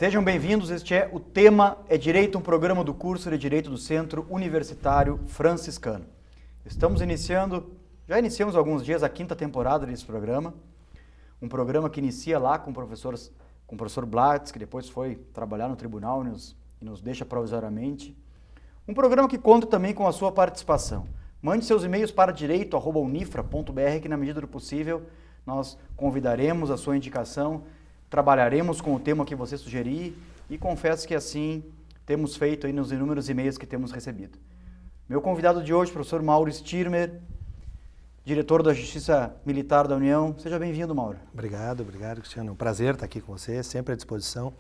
Sejam bem-vindos, este é o Tema é Direito, um programa do curso de Direito do Centro Universitário Franciscano. Já iniciamos há alguns dias a 5ª temporada desse programa, um programa que inicia lá com o professor Blatz, que depois foi trabalhar no tribunal e nos deixa provisoriamente. Um programa que conta também com a sua participação. Mande seus e-mails para direito@unifra.br, que na medida do possível nós convidaremos a sua indicação, trabalharemos com o tema que você sugerir e confesso que assim temos feito aí nos inúmeros e-mails que temos recebido. Meu convidado de hoje, professor Mauro Stirmer, diretor da Justiça Militar da União. Seja bem-vindo, Mauro. Obrigado, Cristiano. É um prazer estar aqui com você, sempre à disposição.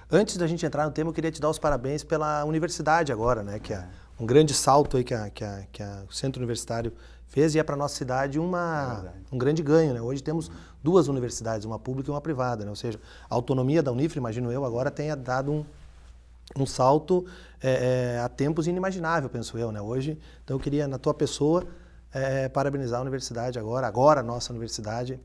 Antes da gente entrar no tema, eu queria te dar os parabéns pela universidade agora, né? Que é um grande salto aí que o Centro Universitário fez e é para a nossa cidade um grande ganho, né? Hoje temos duas universidades, uma pública e uma privada, né? Ou seja, a autonomia da Unifra, imagino eu, agora tenha dado um salto a tempos inimaginável, penso eu, né? Hoje, então eu queria, na tua pessoa, parabenizar a universidade agora a nossa universidade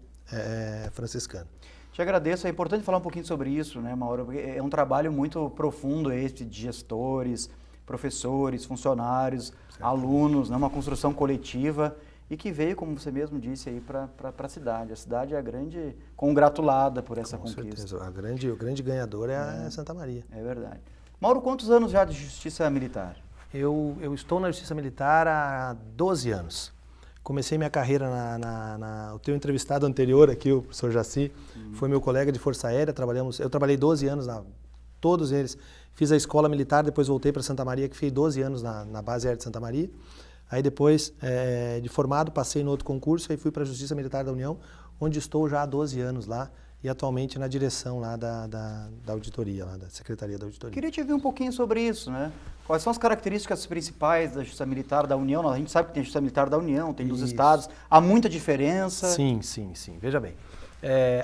franciscana. Te agradeço, é importante falar um pouquinho sobre isso, né, Mauro? Porque é um trabalho muito profundo esse de gestores, professores, funcionários, alunos, né, uma construção coletiva e que veio, como você mesmo disse, aí para a cidade. A cidade é a grande congratulada por essa conquista. Com certeza, o grande ganhador é a Santa Maria. É verdade. Mauro, quantos anos já de Justiça Militar? Eu estou na Justiça Militar há 12 anos. Comecei minha carreira o teu entrevistado anterior aqui, o professor Jaci, foi meu colega de Força Aérea, eu trabalhei 12 anos, todos eles. Fiz a escola militar, depois voltei para Santa Maria, que fiquei 12 anos na base aérea de Santa Maria. Aí depois, de formado, passei no outro concurso, aí fui para a Justiça Militar da União, onde estou já há 12 anos lá, e atualmente na direção lá da auditoria, lá da Secretaria da Auditoria. Queria te ouvir um pouquinho sobre isso, né? Quais são as características principais da Justiça Militar da União? A gente sabe que tem a Justiça Militar da União, tem dos estados, há muita diferença. Sim. Veja bem,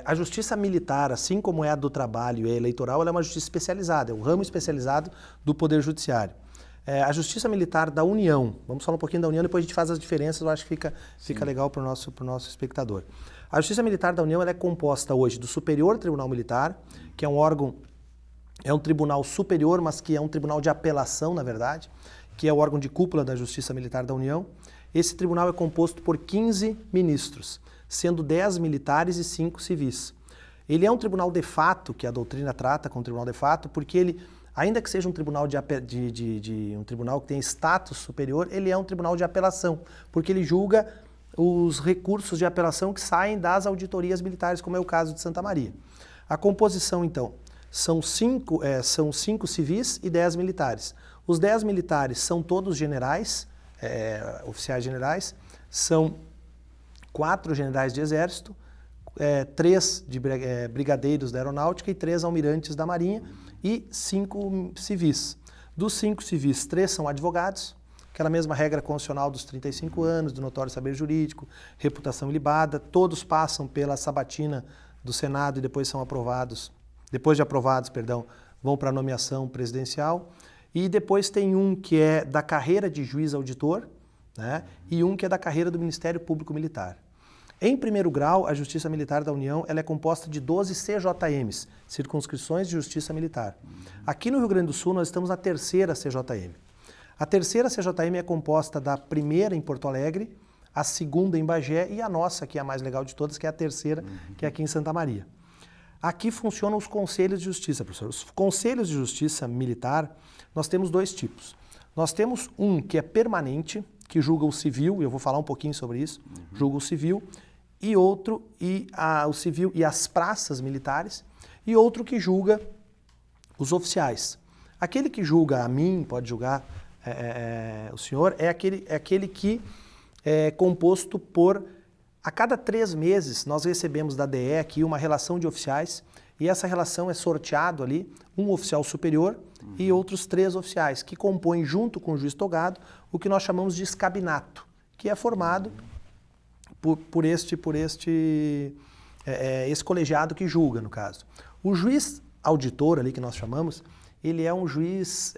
a Justiça Militar, assim como é a do trabalho e a eleitoral, ela é uma justiça especializada, é um ramo especializado do Poder Judiciário. A Justiça Militar da União, vamos falar um pouquinho da União, depois a gente faz as diferenças, eu acho que fica legal para o nosso espectador. A Justiça Militar da União ela é composta hoje do Superior Tribunal Militar, que é um órgão, é um tribunal superior, mas que é um tribunal de apelação, na verdade, que é o órgão de cúpula da Justiça Militar da União. Esse tribunal é composto por 15 ministros, sendo 10 militares e 5 civis. Ele é um tribunal de fato, que a doutrina trata como tribunal de fato, porque ele, ainda que seja um tribunal um tribunal que tem status superior, ele é um tribunal de apelação, porque ele julga os recursos de apelação que saem das auditorias militares, como é o caso de Santa Maria. A composição, então, são 5 civis e 10 militares. Os 10 militares são todos generais, oficiais generais, são 4 generais de exército, 3 brigadeiros da aeronáutica e 3 almirantes da marinha e 5 civis. Dos 5 civis, 3 são advogados, aquela mesma regra constitucional dos 35 anos, do notório saber jurídico, reputação ilibada, todos passam pela sabatina do Senado e depois são aprovados, vão para a nomeação presidencial. E depois tem um que é da carreira de juiz auditor, né, e um que é da carreira do Ministério Público Militar. Em primeiro grau, a Justiça Militar da União ela é composta de 12 CJMs, Circunscrições de Justiça Militar. Aqui no Rio Grande do Sul nós estamos na terceira CJM. A terceira CJM é composta da primeira em Porto Alegre, a segunda em Bagé e a nossa, que é a mais legal de todas, que é a terceira, que é aqui em Santa Maria. Aqui funcionam os conselhos de justiça, professor. Os conselhos de justiça militar, nós temos 2 tipos. Nós temos um que é permanente, que julga o civil, e eu vou falar um pouquinho sobre isso, julga o civil, e outro, o civil e as praças militares, e outro que julga os oficiais. Aquele que julga a mim, pode julgar o senhor, é aquele que é composto por, a cada 3 meses, nós recebemos da DE aqui uma relação de oficiais, e essa relação é sorteado ali, um oficial superior e outros 3 oficiais, que compõem junto com o juiz togado o que nós chamamos de escabinato, que é formado por esse colegiado que julga, no caso. O juiz auditor ali que nós chamamos, ele é um juiz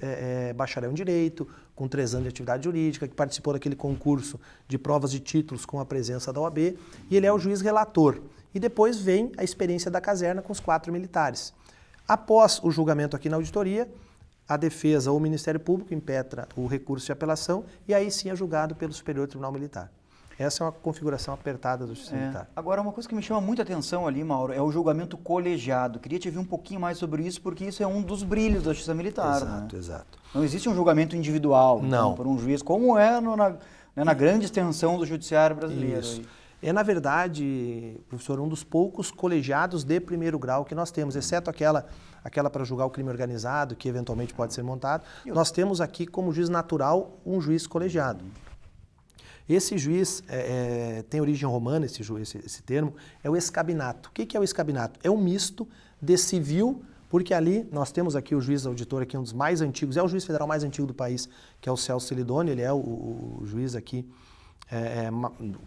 bacharel em Direito, com 3 anos de atividade jurídica, que participou daquele concurso de provas de títulos com a presença da OAB, e ele é o juiz relator. E depois vem a experiência da caserna com os 4 militares. Após o julgamento aqui na auditoria, a defesa ou o Ministério Público impetra o recurso de apelação e aí sim é julgado pelo Superior Tribunal Militar. Essa é uma configuração apertada da Justiça Militar. Agora, uma coisa que me chama muita atenção ali, Mauro, é o julgamento colegiado. Queria te ouvir um pouquinho mais sobre isso, porque isso é um dos brilhos da Justiça Militar. Exato, né? exato. Não existe um julgamento individual Não. por um juiz, como é na grande extensão do judiciário brasileiro. Isso. É, na verdade, professor, um dos poucos colegiados de primeiro grau que nós temos, exceto aquela para julgar o crime organizado, que eventualmente pode ser montado. Nós temos aqui como juiz natural um juiz colegiado. Esse juiz tem origem romana, esse termo, é o escabinato. O que é o escabinato? É um misto de civil, porque ali nós temos aqui o juiz auditor, aqui um dos mais antigos, é o juiz federal mais antigo do país, que é o Celso Celidoni, ele é o juiz aqui,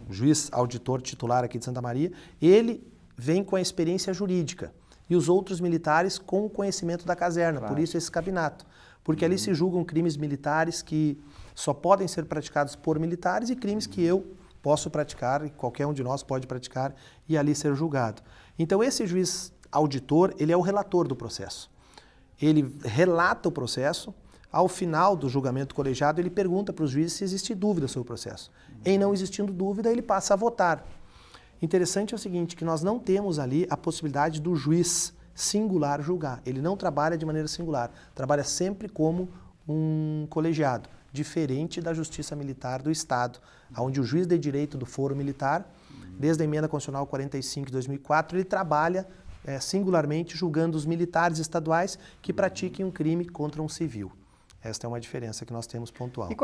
o juiz auditor titular aqui de Santa Maria. Ele vem com a experiência jurídica e os outros militares com o conhecimento da caserna, claro. Por isso esse escabinato. Porque ali se julgam crimes militares que só podem ser praticados por militares e crimes que eu posso praticar, e qualquer um de nós pode praticar e ali ser julgado. Então esse juiz auditor, ele é o relator do processo. Ele relata o processo, ao final do julgamento colegiado ele pergunta para os juízes se existe dúvida sobre o processo. Em não existindo dúvida, ele passa a votar. Interessante é o seguinte, que nós não temos ali a possibilidade do juiz singular julgar. Ele não trabalha de maneira singular, trabalha sempre como um colegiado, diferente da Justiça Militar do Estado, onde o juiz de direito do foro militar, desde a emenda constitucional 45 de 2004, ele trabalha singularmente julgando os militares estaduais que pratiquem um crime contra um civil. Esta é uma diferença que nós temos pontual. E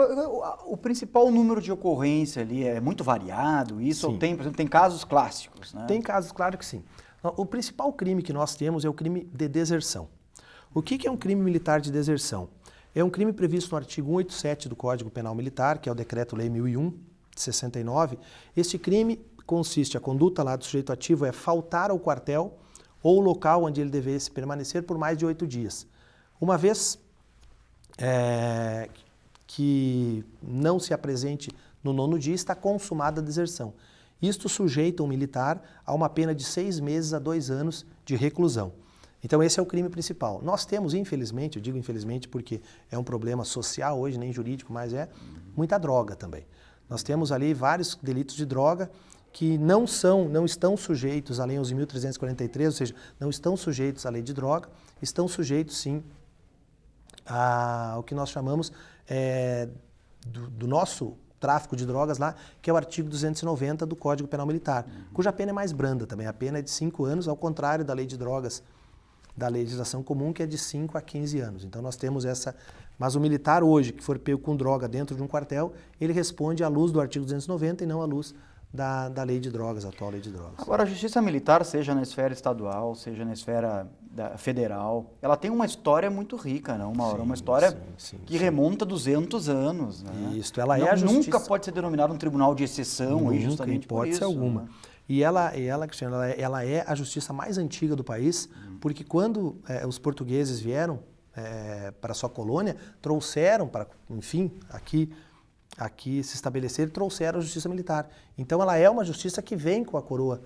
o principal número de ocorrência ali é muito variado? Isso ou tem, por exemplo, tem casos clássicos? Né? Tem casos, claro que sim. O principal crime que nós temos é o crime de deserção. O que é um crime militar de deserção? É um crime previsto no artigo 187 do Código Penal Militar, que é o Decreto-Lei 1001, de 69. Este crime consiste, a conduta lá do sujeito ativo é faltar ao quartel ou local onde ele devesse permanecer por mais de 8 dias. Uma vez que não se apresente no 9º dia, está consumada a deserção. Isto sujeita um militar a uma pena de 6 meses a 2 anos de reclusão. Então esse é o crime principal. Nós temos, infelizmente, eu digo infelizmente porque é um problema social hoje, nem jurídico, mas muita droga também. Nós temos ali vários delitos de droga que não estão sujeitos à Lei 11.343, ou seja, não estão sujeitos à lei de droga, estão sujeitos sim ao que nós chamamos do nosso tráfico de drogas lá, que é o artigo 290 do Código Penal Militar, cuja pena é mais branda também, a pena é de 5 anos, ao contrário da lei de drogas, da legislação comum, que é de 5 a 15 anos. Então nós temos essa... Mas o militar hoje, que for pego com droga dentro de um quartel, ele responde à luz do artigo 290 e não à luz da lei de drogas, a atual lei de drogas. Agora, a Justiça Militar, seja na esfera estadual, seja na esfera federal, ela tem uma história muito rica, não, Mauro? Sim, uma história que remonta 200 anos. Né? Isso, ela é a justiça... Nunca pode ser denominada um tribunal de exceção, nunca, justamente por isso. Hipótese alguma. Né? E ela, Cristiano, ela é a justiça mais antiga do país, porque quando os portugueses vieram para a sua colônia, trouxeram para, enfim, aqui se estabelecer, trouxeram a justiça militar. Então ela é uma justiça que vem com a coroa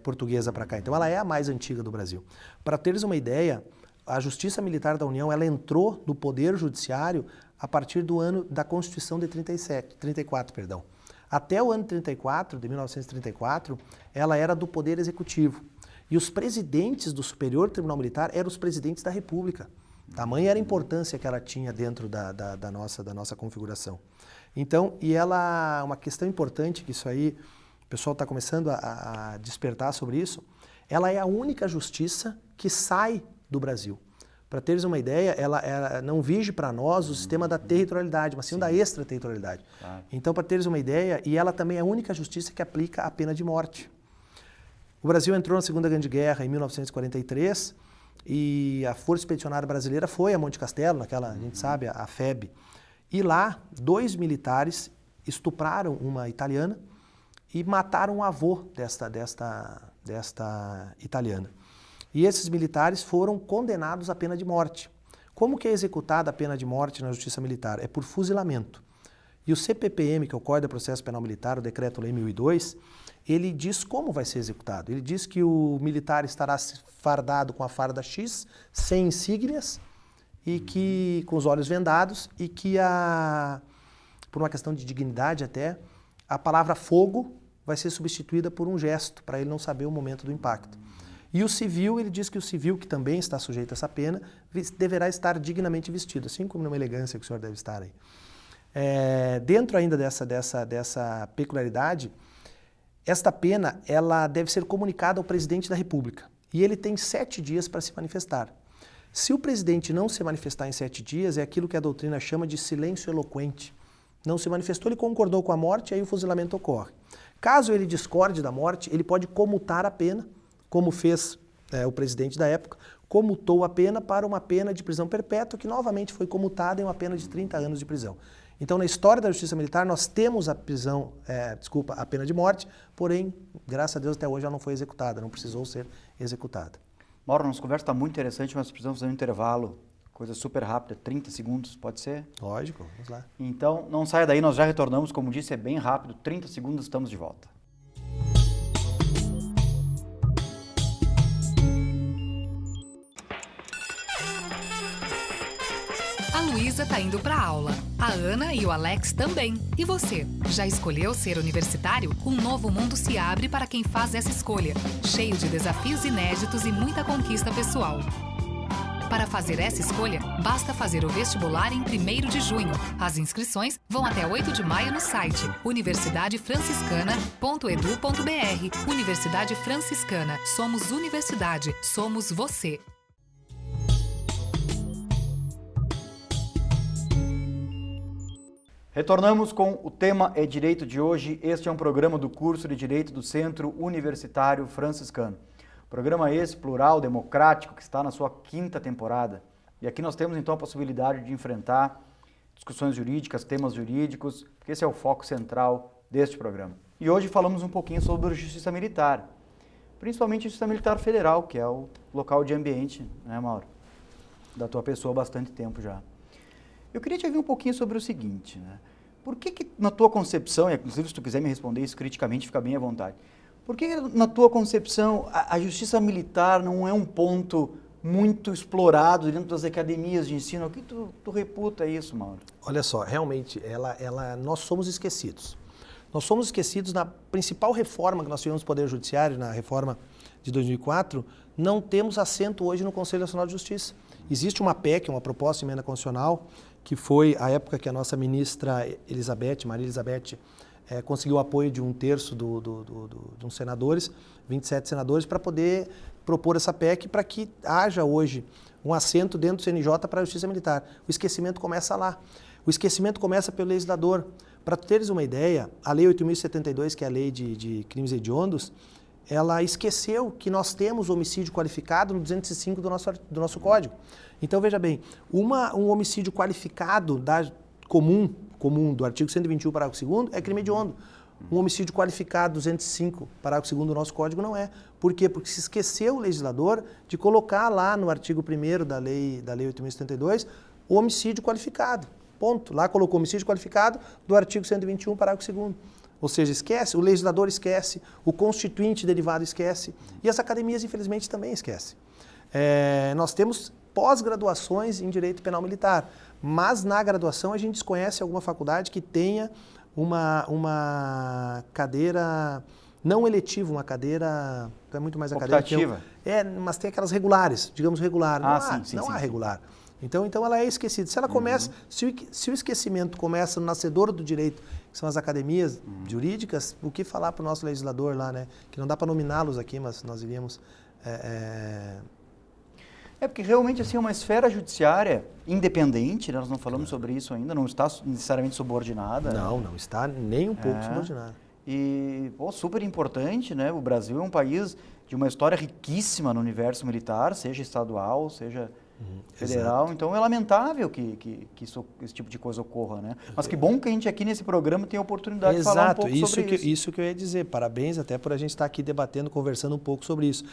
portuguesa para cá. Então ela é a mais antiga do Brasil. Para teres uma ideia, a Justiça Militar da União, ela entrou no Poder Judiciário a partir do ano da Constituição de 34. Até o ano 34, de 1934, ela era do Poder Executivo. E os presidentes do Superior Tribunal Militar eram os presidentes da República. Tamanha era a importância que ela tinha dentro da nossa configuração. Então, uma questão importante, que isso aí, o pessoal está começando a despertar sobre isso, ela é a única justiça que sai do Brasil. Para teres uma ideia, ela não vige para nós o sistema da territorialidade, mas sim da extraterritorialidade. Claro. Então, para teres uma ideia, e ela também é a única justiça que aplica a pena de morte. O Brasil entrou na Segunda Grande Guerra em 1943 e a Força Expedicionária Brasileira foi a Monte Castelo, naquela, a gente sabe, a FEB. E lá, 2 militares estupraram uma italiana e mataram o avô desta italiana. E esses militares foram condenados à pena de morte. Como que é executada a pena de morte na Justiça Militar? É por fuzilamento. E o CPPM, que é o Código de Processo Penal Militar, o Decreto-Lei 1002, ele diz como vai ser executado. Ele diz que o militar estará fardado com a farda X, sem insígnias, e que com os olhos vendados, e que, por uma questão de dignidade até, a palavra fogo vai ser substituída por um gesto, para ele não saber o momento do impacto. E o civil, ele diz que o civil, que também está sujeito a essa pena, deverá estar dignamente vestido, assim como numa elegância que o senhor deve estar aí. Dentro ainda dessa peculiaridade, esta pena ela deve ser comunicada ao presidente da República. E ele tem 7 dias para se manifestar. Se o presidente não se manifestar em 7 dias, é aquilo que a doutrina chama de silêncio eloquente. Não se manifestou, ele concordou com a morte, aí o fuzilamento ocorre. Caso ele discorde da morte, ele pode comutar a pena, como fez o presidente da época, comutou a pena para uma pena de prisão perpétua, que novamente foi comutada em uma pena de 30 anos de prisão. Então, na história da Justiça Militar, nós temos a pena de morte, porém, graças a Deus, até hoje ela não foi executada, não precisou ser executada. Mauro, nossa conversa está muito interessante, mas precisamos fazer um intervalo, coisa super rápida, 30 segundos, pode ser? Lógico, vamos lá. Então, não saia daí, nós já retornamos, como disse, é bem rápido, 30 segundos, estamos de volta. A Luísa tá indo pra aula. A Ana e o Alex também. E você? Já escolheu ser universitário? Um novo mundo se abre para quem faz essa escolha, cheio de desafios inéditos e muita conquista pessoal. Para fazer essa escolha, basta fazer o vestibular em 1º de junho. As inscrições vão até 8 de maio no site universidadefranciscana.edu.br. Universidade Franciscana. Somos universidade. Somos você. Retornamos com o tema é Direito de hoje. Este é um programa do curso de Direito do Centro Universitário Franciscano. Programa esse, plural, democrático, que está na sua 5ª temporada. E aqui nós temos então a possibilidade de enfrentar discussões jurídicas, temas jurídicos, porque esse é o foco central deste programa. E hoje falamos um pouquinho sobre a Justiça Militar, principalmente a Justiça Militar Federal, que é o local de ambiente, né, Mauro? Da tua pessoa há bastante tempo já. Eu queria te ouvir um pouquinho sobre o seguinte, né? Por que na tua concepção, e inclusive se tu quiser me responder isso criticamente, fica bem à vontade, por que na tua concepção a justiça militar não é um ponto muito explorado dentro das academias de ensino? O que tu reputa isso, Mauro? Olha só, realmente, nós somos esquecidos. Nós somos esquecidos na principal reforma que nós tivemos no Poder Judiciário, na reforma de 2004, não temos assento hoje no Conselho Nacional de Justiça. Existe uma PEC, uma proposta de emenda constitucional, que foi a época que a nossa ministra Maria Elizabeth, conseguiu o apoio de 1/3 de uns senadores, 27 senadores, para poder propor essa PEC para que haja hoje um assento dentro do CNJ para a Justiça Militar. O esquecimento começa lá. O esquecimento começa pelo legislador. Para teres uma ideia, a Lei 8.072, que é a Lei de Crimes Hediondos, ela esqueceu que nós temos homicídio qualificado no 205 do nosso Código. Então, veja bem, um homicídio qualificado comum do artigo 121, parágrafo 2º, é crime hediondo. Um homicídio qualificado 205, parágrafo 2º do nosso Código não é. Por quê? Porque se esqueceu o legislador de colocar lá no artigo 1º da Lei 8.072 o homicídio qualificado. Ponto. Lá colocou homicídio qualificado do artigo 121, parágrafo 2º. Ou seja, esquece, o legislador esquece, o constituinte derivado esquece, e as academias, infelizmente, também esquecem. Nós temos pós-graduações em Direito Penal Militar, mas na graduação a gente desconhece alguma faculdade que tenha uma cadeira não eletiva, uma cadeira, é muito mais a cadeira... Optativa. Mas tem aquelas regulares, digamos regular, não há regular. Então ela é esquecida. Se ela começa, se o esquecimento começa no nascedor do direito, que são as academias jurídicas, o que falar para o nosso legislador lá, né? Que não dá para nominá-los aqui, mas nós iríamos... porque realmente assim, é uma esfera judiciária independente, né? Nós não falamos sobre isso ainda, não está necessariamente subordinada. Não está nem um pouco subordinada. E super importante, né? O Brasil é um país de uma história riquíssima no universo militar, seja estadual, seja federal. Exato. Então é lamentável que esse tipo de coisa ocorra, né? Mas que bom que a gente aqui nesse programa tem a oportunidade de falar um pouco sobre isso. Isso que eu ia dizer. Parabéns até por a gente estar aqui debatendo, conversando um pouco sobre isso.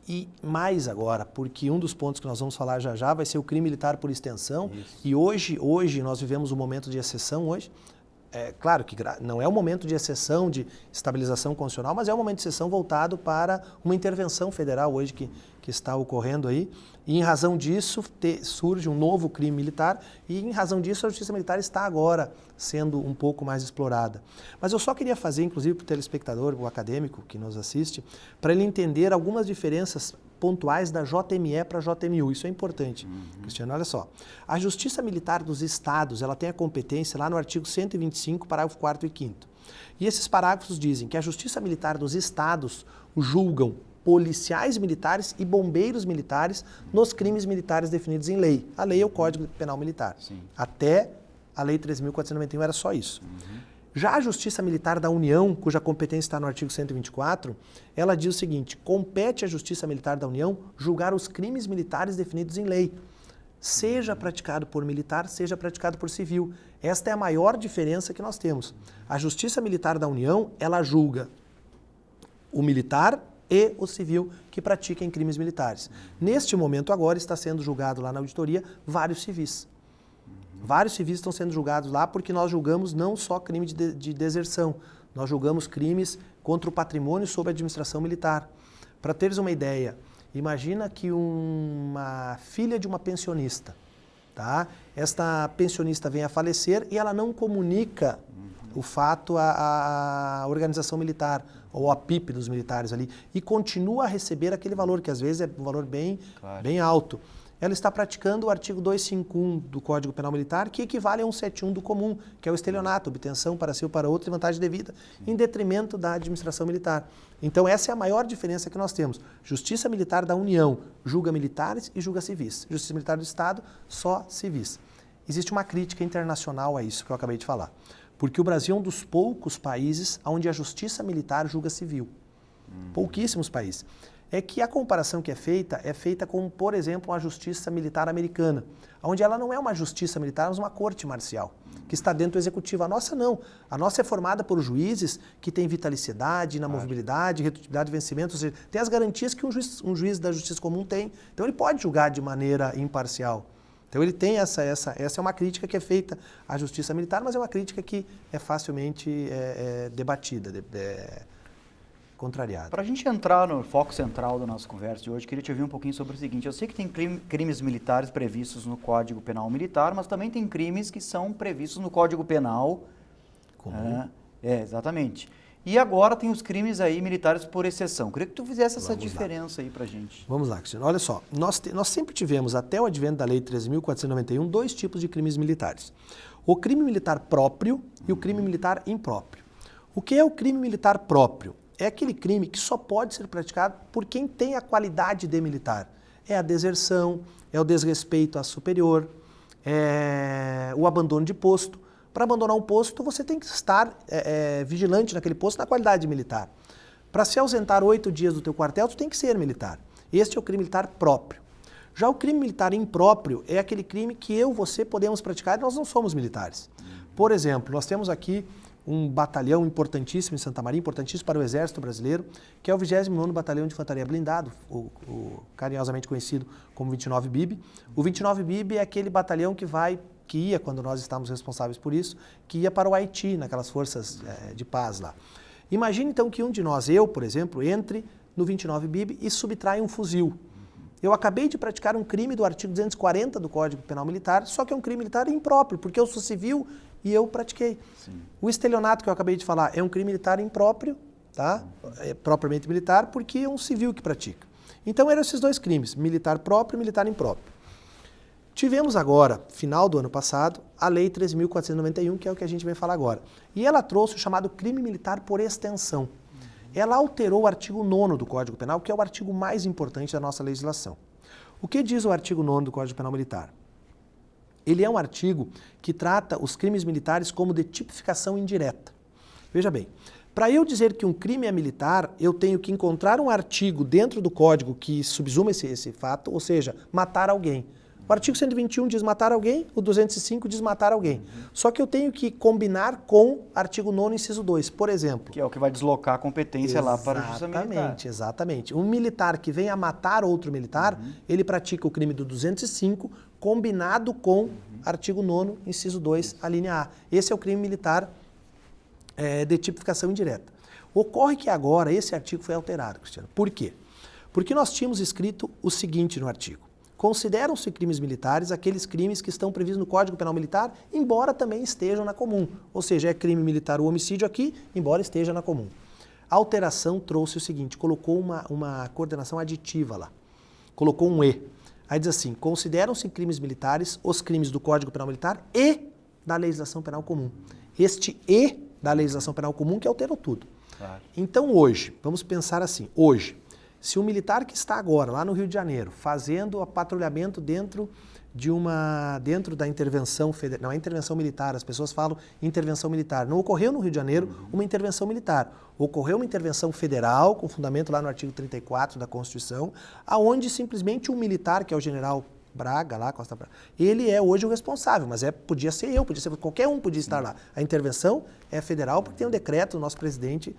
E mais agora, porque um dos pontos que nós vamos falar já vai ser o crime militar por extensão. Isso. E hoje nós vivemos um momento de exceção hoje. É claro que não é um momento de exceção, de estabilização constitucional, mas é um momento de exceção voltado para uma intervenção federal hoje que está ocorrendo aí. E em razão disso surge um novo crime militar e em razão disso a justiça militar está agora sendo um pouco mais explorada. Mas eu só queria fazer, inclusive para o telespectador, o acadêmico que nos assiste, para ele entender algumas diferenças pontuais da JME para a JMU. Isso é importante. Cristiano, olha só. A Justiça Militar dos Estados, ela tem a competência lá no artigo 125, parágrafo 4º e 5º. E esses parágrafos dizem que a Justiça Militar dos Estados julgam policiais militares e bombeiros militares nos crimes militares definidos em lei. A lei é o Código Penal Militar. Sim. Até a Lei 3.491 era só isso. Já a Justiça Militar da União, cuja competência está no artigo 124, ela diz o seguinte: compete à Justiça Militar da União julgar os crimes militares definidos em lei, seja praticado por militar, seja praticado por civil. Esta é a maior diferença que nós temos. A Justiça Militar da União, ela julga o militar e o civil que pratiquem crimes militares. Neste momento agora está sendo julgado lá na auditoria vários civis. Vários civis estão sendo julgados lá porque nós julgamos não só crime de deserção, nós julgamos crimes contra o patrimônio sob a administração militar. Para teres uma ideia, imagina que uma filha de uma pensionista, tá? Esta pensionista vem a falecer e ela não comunica o fato à organização militar ou à PIP dos militares ali e continua a receber aquele valor, que às vezes é um valor bem alto. Ela está praticando o artigo 251 do Código Penal Militar, que equivale a 171 do comum, que é o estelionato, obtenção para si ou para outro e vantagem devida, em detrimento da administração militar. Então essa é a maior diferença que nós temos. Justiça Militar da União julga militares e julga civis. Justiça Militar do Estado, só civis. Existe uma crítica internacional a isso que eu acabei de falar. Porque o Brasil é um dos poucos países onde a justiça militar julga civil. Pouquíssimos países. É que a comparação que é feita com, por exemplo, a justiça militar americana, onde ela não é uma justiça militar, mas uma corte marcial, que está dentro do executivo. A nossa não. A nossa é formada por juízes que têm vitalicidade, inamovibilidade, redutibilidade de vencimento, ou seja, tem as garantias que um juiz da justiça comum tem. Então ele pode julgar de maneira imparcial. Então ele tem essa é uma crítica que é feita à justiça militar, mas é uma crítica que é facilmente debatida, contrariada. Para a gente entrar no foco central da nossa conversa de hoje, queria te ouvir um pouquinho sobre o seguinte: eu sei que tem crimes militares previstos no Código Penal Militar, mas também tem crimes que são previstos no Código Penal comum. Exatamente. E agora tem os crimes aí militares por exceção. Queria que tu fizesse essa diferença aí pra gente. Vamos lá, Cristiano. Olha só, nós sempre tivemos, até o advento da Lei 3.491, dois tipos de crimes militares. O crime militar próprio e o crime militar impróprio. O que é o crime militar próprio? É aquele crime que só pode ser praticado por quem tem a qualidade de militar. É a deserção, é o desrespeito a superior, é o abandono de posto. Para abandonar um posto, você tem que estar vigilante naquele posto na qualidade de militar. Para se ausentar 8 dias do teu quartel, tu tem que ser militar. Este é o crime militar próprio. Já o crime militar impróprio é aquele crime que você podemos praticar e nós não somos militares. Por exemplo, nós temos aqui um batalhão importantíssimo em Santa Maria, importantíssimo para o Exército Brasileiro, que é o 29º Batalhão de Infantaria Blindado, o carinhosamente conhecido como 29 BIB. O 29 BIB é aquele batalhão que ia, quando nós estávamos responsáveis por isso, que ia para o Haiti, naquelas forças de paz lá. Imagine então que um de nós, eu, por exemplo, entre no 29 BIB e subtraia um fuzil. Eu acabei de praticar um crime do artigo 240 do Código Penal Militar, só que é um crime militar impróprio, porque eu sou civil e eu pratiquei. Sim. O estelionato que eu acabei de falar é um crime militar impróprio, tá? É propriamente militar, porque é um civil que pratica. Então eram esses dois crimes, militar próprio e militar impróprio. Tivemos agora, final do ano passado, a Lei 3.491, que é o que a gente vai falar agora. E ela trouxe o chamado crime militar por extensão. Ela alterou o artigo 9º do Código Penal, que é o artigo mais importante da nossa legislação. O que diz o artigo 9º do Código Penal Militar? Ele é um artigo que trata os crimes militares como de tipificação indireta. Veja bem, para eu dizer que um crime é militar, eu tenho que encontrar um artigo dentro do Código que subsuma esse fato, ou seja, matar alguém. O artigo 121 diz matar alguém, o 205 diz matar alguém. Só que eu tenho que combinar com o artigo 9º, inciso 2, por exemplo. Que é o que vai deslocar a competência lá para a justiça militar. Exatamente. Um militar que vem a matar outro militar, ele pratica o crime do 205 combinado com artigo 9º, inciso 2, a linha A. Esse é o crime militar de tipificação indireta. Ocorre que agora esse artigo foi alterado, Cristiano. Por quê? Porque nós tínhamos escrito o seguinte no artigo. Consideram-se crimes militares aqueles crimes que estão previstos no Código Penal Militar, embora também estejam na comum. Ou seja, é crime militar o homicídio aqui, embora esteja na comum. A alteração trouxe o seguinte, colocou uma coordenação aditiva lá. Colocou um E. Aí diz assim, consideram-se crimes militares os crimes do Código Penal Militar e da legislação penal comum. Este E da legislação penal comum que alterou tudo. Claro. Então hoje, vamos pensar assim, hoje, se um militar que está agora lá no Rio de Janeiro fazendo patrulhamento dentro da intervenção federal, não é intervenção militar, as pessoas falam intervenção militar, não ocorreu no Rio de Janeiro uma intervenção militar, ocorreu uma intervenção federal com fundamento lá no artigo 34 da Constituição, aonde simplesmente um militar, que é o general Braga, lá, Costa Braga, ele é hoje o responsável, mas podia ser eu, podia ser qualquer um podia estar lá. A intervenção é federal porque tem um decreto do nosso presidente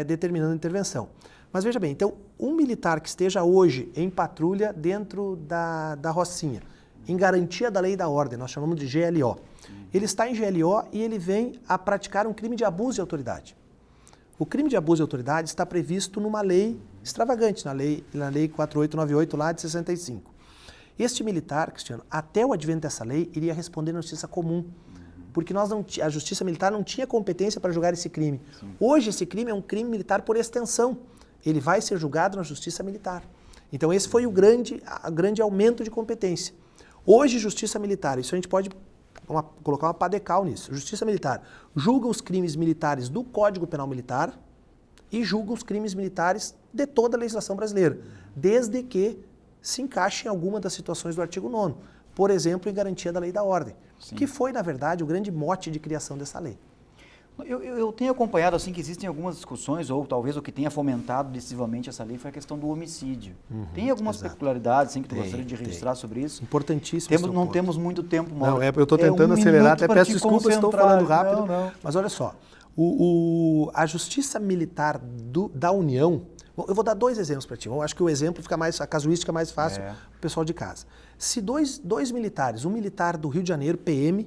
determinando a intervenção. Mas veja bem, então, um militar que esteja hoje em patrulha dentro da Rocinha, em garantia da lei e da ordem, nós chamamos de GLO. Ele está em GLO e ele vem a praticar um crime de abuso de autoridade. O crime de abuso de autoridade está previsto numa lei extravagante, na lei 4898 lá de 65. Este militar, Cristiano, até o advento dessa lei, iria responder na justiça comum, porque a justiça militar não tinha competência para julgar esse crime. Sim. Hoje esse crime é um crime militar por extensão. Ele vai ser julgado na justiça militar. Então esse foi o grande aumento de competência. Hoje, justiça militar, isso a gente pode colocar uma padecal nisso. Justiça militar julga os crimes militares do Código Penal Militar e julga os crimes militares de toda a legislação brasileira, desde que se encaixe em alguma das situações do artigo 9º. Por exemplo, em garantia da lei e da ordem, Sim. que foi, na verdade, o grande mote de criação dessa lei. Eu tenho acompanhado assim que existem algumas discussões, ou talvez o que tenha fomentado decisivamente essa lei foi a questão do homicídio. Tem algumas peculiaridades assim, que tu gostaria de registrar sobre isso? Importantíssimo. Não temos muito tempo, Mauro. Não, eu estou tentando acelerar, até peço desculpas, estou falando rápido. Não. Mas olha só, a Justiça Militar da União, eu vou dar 2 exemplos para ti. Eu acho que o exemplo fica mais, a casuística é mais fácil para o pessoal de casa. Se dois militares, um militar do Rio de Janeiro, PM,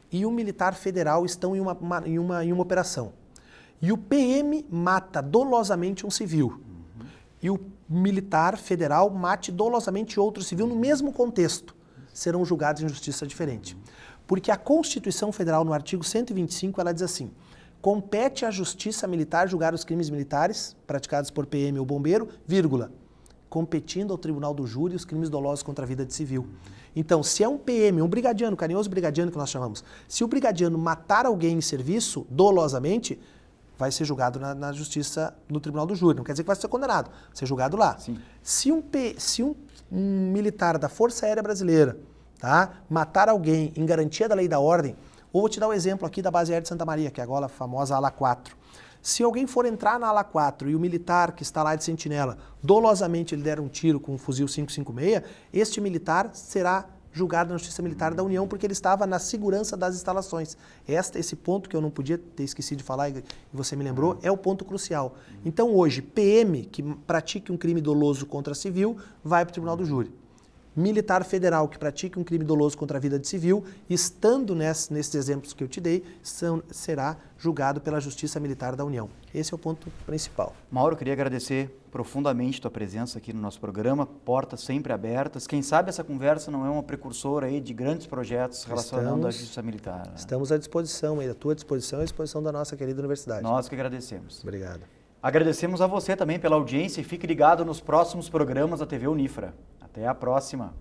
e um militar federal estão em uma operação. E o PM mata dolosamente um civil. E o militar federal mate dolosamente outro civil no mesmo contexto. Serão julgados em justiça diferente. Porque a Constituição Federal, no artigo 125, ela diz assim, compete à Justiça Militar julgar os crimes militares praticados por PM ou bombeiro, vírgula, competindo ao Tribunal do Júri os crimes dolosos contra a vida de civil. Então, se é um PM, um brigadiano, carinhoso brigadiano que nós chamamos, se o brigadiano matar alguém em serviço dolosamente, vai ser julgado na justiça, no Tribunal do Júri. Não quer dizer que vai ser condenado, vai ser julgado lá. Sim. Se um militar da Força Aérea Brasileira, tá, matar alguém em garantia da lei e da ordem, ou vou te dar o exemplo aqui da Base Aérea de Santa Maria, que é agora a famosa Ala 4. Se alguém for entrar na Ala 4 e o militar que está lá de sentinela, dolosamente ele der um tiro com um fuzil 5.56, este militar será julgado na Justiça Militar da União porque ele estava na segurança das instalações. Esse ponto que eu não podia ter esquecido de falar e você me lembrou, é o ponto crucial. Então hoje, PM que pratique um crime doloso contra civil, vai para o Tribunal do Júri. Militar federal que pratique um crime doloso contra a vida de civil, estando nesses exemplos que eu te dei, será julgado pela Justiça Militar da União. Esse é o ponto principal. Mauro, eu queria agradecer profundamente tua presença aqui no nosso programa, portas sempre abertas. Quem sabe essa conversa não é uma precursora aí de grandes projetos relacionando a Justiça Militar. Né? Estamos à disposição, à tua disposição e à disposição da nossa querida universidade. Nós que agradecemos. Obrigado. Agradecemos a você também pela audiência e fique ligado nos próximos programas da TV Unifra. Até a próxima!